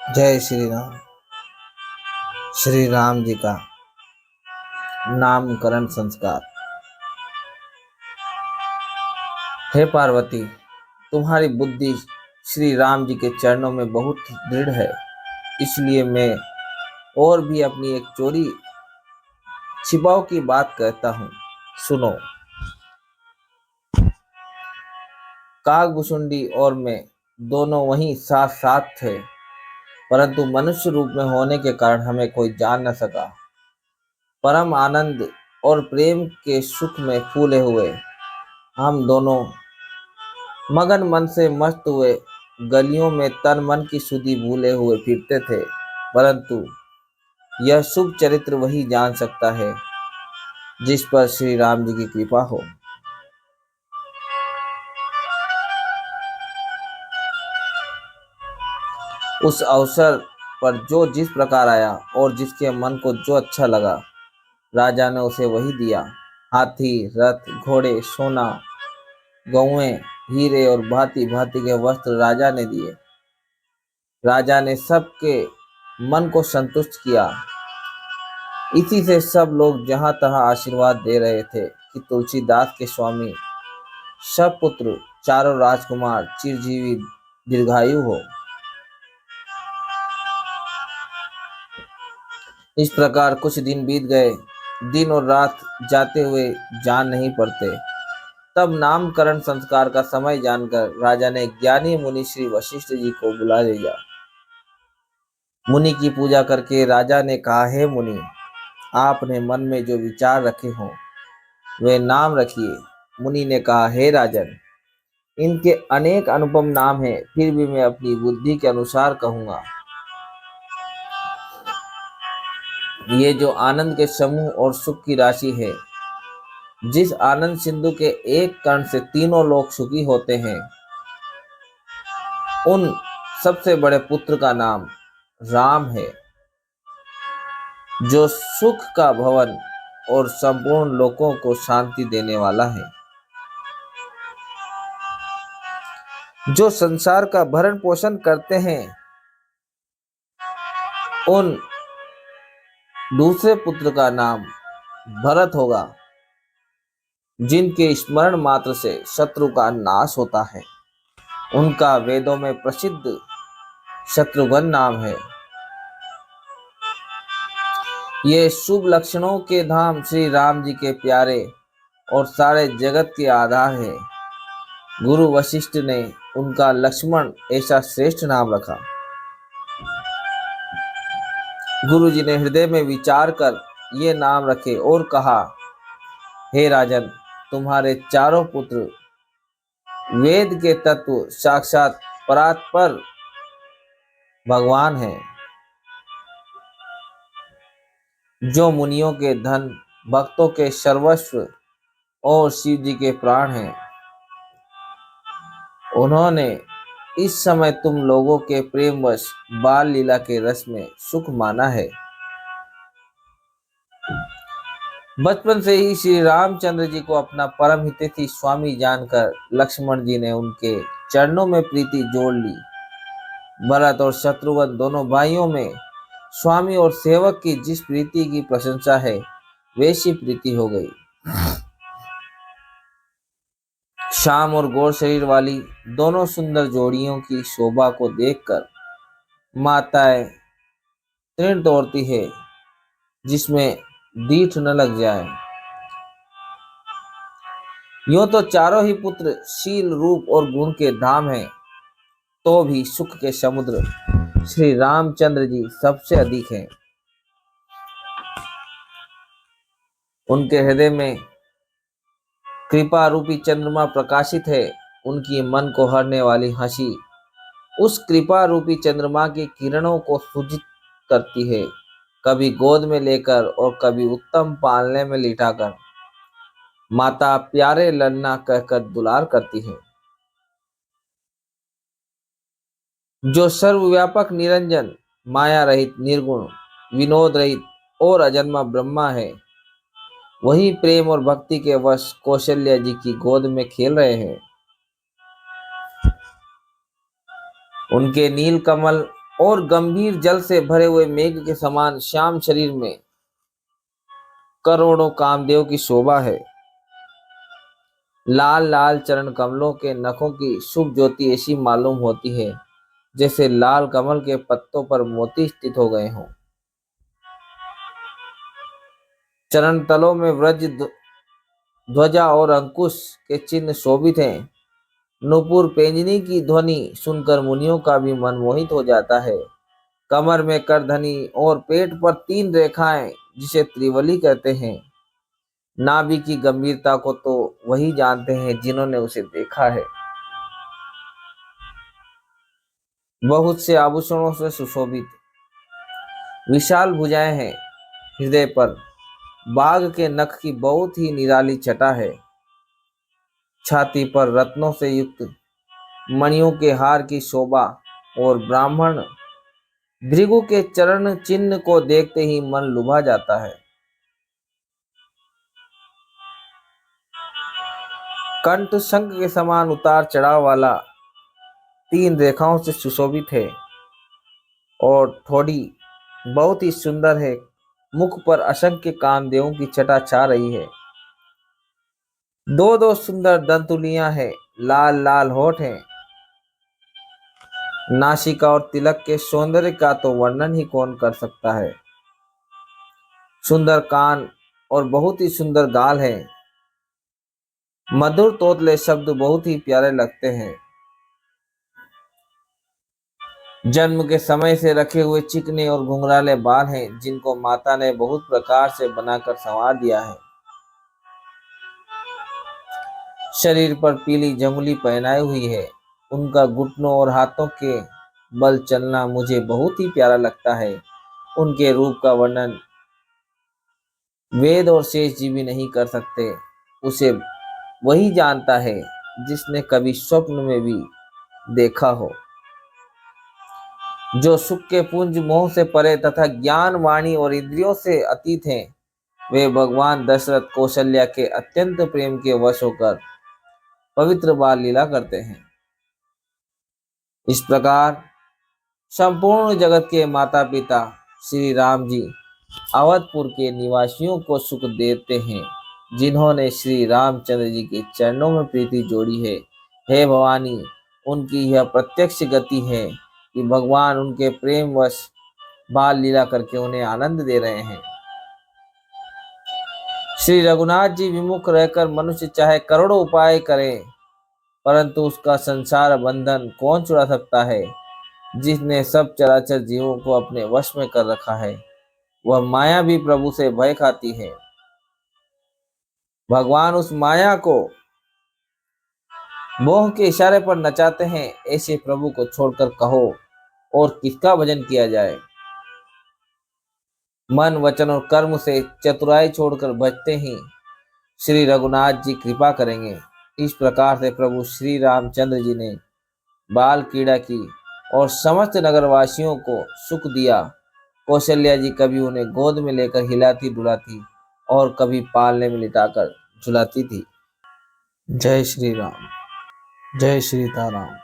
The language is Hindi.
जय श्री राम। श्री राम जी का नामकरण संस्कार। हे पार्वती, तुम्हारी बुद्धि श्री राम जी के चरणों में बहुत दृढ़ है, इसलिए मैं और भी अपनी एक चोरी छिपाव की बात कहता हूँ। सुनो। काकभुसुंडी और मैं दोनों वहीं साथ साथ थे, परंतु मनुष्य रूप में होने के कारण हमें कोई जान न सका। परम आनंद और प्रेम के सुख में फूले हुए हम दोनों मगन मन से मस्त हुए गलियों में तन मन की सुधि भूले हुए फिरते थे, परंतु यह शुभ चरित्र वही जान सकता है जिस पर श्री राम जी की कृपा हो। उस अवसर पर जो जिस प्रकार आया और जिसके मन को जो अच्छा लगा, राजा ने उसे वही दिया। हाथी, रथ, घोड़े, सोना, गौएं, हीरे और भांति भांति के वस्त्र राजा ने दिए। राजा ने सबके मन को संतुष्ट किया। इसी से सब लोग जहां तहां आशीर्वाद दे रहे थे कि तुलसीदास के स्वामी सब पुत्र चारों राजकुमार चिरजीवी दीर्घायु हो। इस प्रकार कुछ दिन बीत गए। दिन और रात जाते हुए जान नहीं पड़ते। तब नामकरण संस्कार का समय जानकर राजा ने ज्ञानी मुनि श्री वशिष्ठ जी को बुला लिया। मुनि की पूजा करके राजा ने कहा, हे मुनि, आपने मन में जो विचार रखे हों वे नाम रखिए। मुनि ने कहा, हे राजन, इनके अनेक अनुपम नाम हैं, फिर भी मैं अपनी बुद्धि के अनुसार कहूंगा। ये जो आनंद के समूह और सुख की राशि है, जिस आनंद सिंधु के एक कण से तीनों लोग सुखी होते हैं, उन सबसे बड़े पुत्र का नाम राम है, जो सुख का भवन और संपूर्ण लोगों को शांति देने वाला है, जो संसार का भरण पोषण करते हैं। उन दूसरे पुत्र का नाम भरत होगा, जिनके स्मरण मात्र से शत्रु का नाश होता है। उनका वेदों में प्रसिद्ध शत्रुघ्न नाम है। ये शुभ लक्षणों के धाम श्री राम जी के प्यारे और सारे जगत के आधार है। गुरु वशिष्ठ ने उनका लक्ष्मण ऐसा श्रेष्ठ नाम रखा। गुरु जी ने हृदय में विचार कर ये नाम रखे और कहा, हे राजन, तुम्हारे चारों पुत्र वेद के तत्व साक्षात परात्पर भगवान हैं, जो मुनियों के धन, भक्तों के सर्वस्व और शिव जी के प्राण हैं। उन्होंने इस समय तुम लोगों के प्रेमवश बाल लीला के रस में सुख माना है। बचपन से ही श्री रामचंद्र जी को अपना परम हितैषी स्वामी जानकर लक्ष्मण जी ने उनके चरणों में प्रीति जोड़ ली। भरत और शत्रुघ्न दोनों भाइयों में स्वामी और सेवक की जिस प्रीति की प्रशंसा है, वैसी प्रीति हो गई। श्याम और गौर शरीर वाली दोनों सुंदर जोड़ियों की शोभा को देखकर माताएं तृण तोड़ती है, जिसमें दीठ न लग जाए। यूं तो चारों ही पुत्र शील, रूप और गुण के धाम हैं, तो भी सुख के समुद्र श्री रामचंद्र जी सबसे अधिक हैं। उनके हृदय में कृपा रूपी चंद्रमा प्रकाशित है। उनकी मन को हरने वाली हंसी उस कृपा रूपी चंद्रमा की किरणों को सूजित करती है। कभी गोद में लेकर और कभी उत्तम पालने में लिटाकर माता प्यारे लन्ना कहकर दुलार करती है। जो सर्वव्यापक निरंजन, माया रहित, निर्गुण, विनोद रहित और अजन्मा ब्रह्मा है, वही प्रेम और भक्ति के वश कौशल्या जी की गोद में खेल रहे हैं। उनके नील कमल और गंभीर जल से भरे हुए मेघ के समान श्याम शरीर में करोड़ों कामदेव की शोभा है। लाल लाल चरण कमलों के नखों की शुभ ज्योति ऐसी मालूम होती है जैसे लाल कमल के पत्तों पर मोती स्थित हो गए हों। चरण तलों में व्रज ध्वजा और अंकुश के चिन्ह शोभित हैं। नूपुर पेंजनी की ध्वनि सुनकर मुनियों का भी मन मोहित हो जाता है। कमर में करधनी और पेट पर 3 रेखाएं जिसे त्रिवली कहते हैं। नाभि की गंभीरता को तो वही जानते हैं जिन्होंने उसे देखा है। बहुत से आभूषणों से सुशोभित विशाल भुजाएं हैं। हृदय पर बाघ के नख की बहुत ही निराली छटा है। छाती पर रत्नों से युक्त मणियों के हार की शोभा और ब्राह्मण भृगु के चरण चिन्ह को देखते ही मन लुभा जाता है। कंठ शंख के समान उतार चढ़ाव वाला 3 रेखाओं से सुशोभित है और ठोड़ी बहुत ही सुंदर है। मुख पर असंख्य कामदेवों की छटा छा रही है। 2 सुंदर दंतुलियां हैं। लाल लाल होठ हैं। नासिका और तिलक के सौंदर्य का तो वर्णन ही कौन कर सकता है। सुंदर कान और बहुत ही सुंदर गाल है। मधुर तोतले शब्द बहुत ही प्यारे लगते हैं। जन्म के समय से रखे हुए चिकने और घुंघराले बाल हैं जिनको माता ने बहुत प्रकार से बनाकर संवार दिया है। शरीर पर पीली जंगली पहनाई हुई है। उनका घुटनों और हाथों के बल चलना मुझे बहुत ही प्यारा लगता है। उनके रूप का वर्णन वेद और शेष जी भी नहीं कर सकते। उसे वही जानता है जिसने कभी स्वप्न में भी देखा हो। जो सुख के पुंज मोह से परे तथा ज्ञान वाणी और इंद्रियों से अतीत हैं, वे भगवान दशरथ कौशल्या के अत्यंत प्रेम के वश होकर पवित्र बाल लीला करते हैं। इस प्रकार संपूर्ण जगत के माता पिता श्री राम जी अवधपुर के निवासियों को सुख देते हैं जिन्होंने श्री रामचंद्र जी के चरणों में प्रीति जोड़ी है। हे भवानी, उनकी यह प्रत्यक्ष गति है कि भगवान उनके प्रेम वश बाल लीला करके उन्हें आनंद दे रहे हैं। श्री रघुनाथ जी विमुख रहकर मनुष्य चाहे करोड़ों उपाय करे परंतु उसका संसार बंधन कौन छुड़ा सकता है। जिसने सब चराचर जीवों को अपने वश में कर रखा है वह माया भी प्रभु से भय खाती है। भगवान उस माया को मोह के इशारे पर नचाते हैं। ऐसे प्रभु को छोड़कर कहो और किसका भजन किया जाए। मन वचन और कर्म से चतुराई छोड़कर भजते ही श्री रघुनाथ जी कृपा करेंगे। इस प्रकार से प्रभु श्री रामचंद्र जी ने बाल क्रीड़ा की और समस्त नगरवासियों को सुख दिया। कौशल्या जी कभी उन्हें गोद में लेकर हिलाती डुलाती और कभी पालने में लिटाकर झुलाती थी। जय श्री राम। जय श्री ताराम।